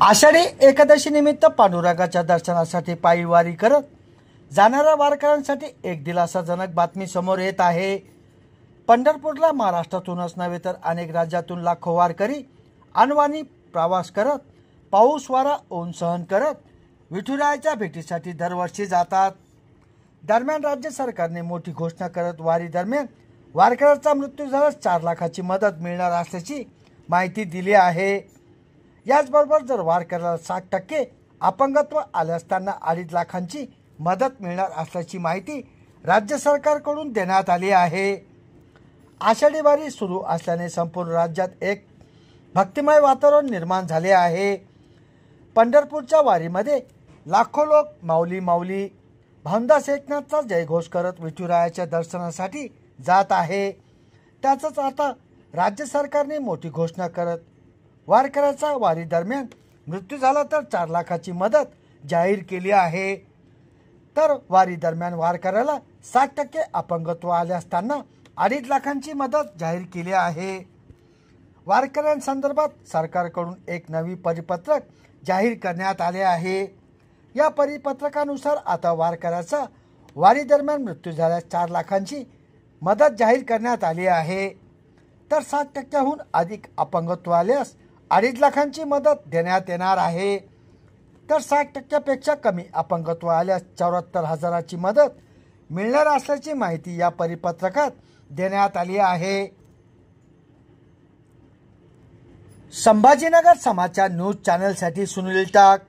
आषाढी एकादशी निमित्त पांडुरंगाच्या दर्शनासाठी पायी वारी करत जाणाऱ्या वारकऱ्यांसाठी एक दिलासाजनक बातमी समोर येत आहे। पंढरपूरला महाराष्ट्रातूनच नव्हे तर अनेक राज्यातून लाखो वारकरी अनवाणी प्रवास करत पाऊस वारा ऊन सहन करत विठुरायाच्या भेटीसाठी दरवर्षी जातात। दरम्यान राज्य सरकारने मोठी घोषणा करत वारी दरम्यान वारकऱ्याचा मृत्यू झाल्यास 4 लाखाची मदत मिळणार असल्याची माहिती दिली आहे। याचबरोबर जर वारकऱ्याला 60% अपंगत्व आल्यास त्यांना 2.5 लाखांची मदत मिळणार असल्याची माहिती राज्य सरकारकडून देण्यात आली आहे। आषाढी वारी सुरू असल्याने संपूर्ण राज्यात एक भक्तिमय वातावरण निर्माण झाले आहे। पंढरपूरच्या वारीमध्ये लाखो लोक माऊली माऊली भावदास एकनाथचा जयघोष करत विठुरायाच्या दर्शनासाठी जात आहे। त्याचंच आता राज्य सरकारने मोठी घोषणा करत वारकऱ्याचा वारी दरम्यान मृत्यू झाला तर 4 लाखाची मदत जाहीर केली आहे। तर वारी दरम्यान वारकऱ्याला 60% अपंगत्व आल्यास त्यांना 2.5 लाखांची मदत जाहीर केली आहे। वारकऱ्यांसंदर्भात सरकारकडून एक नवी परिपत्रक जाहीर करण्यात आले आहे। या परिपत्रकानुसार आता वारकऱ्याचा वारी दरम्यान मृत्यू झाल्यास 4 लाखांची मदत जाहीर करण्यात आली आहे। तर 60%हून अधिक अपंगत्व आल्यास 2.5 लाखांची मदत देण्यात येणार आहे। तर 60%पेक्षा कमी अपंगत्व आल्यास 74,000ची मदत मिळणार असल्याची माहिती या परिपत्रकात देण्यात आली आहे। संभाजीनगर समाचार न्यूज चॅनलसाठी सुनील टाक।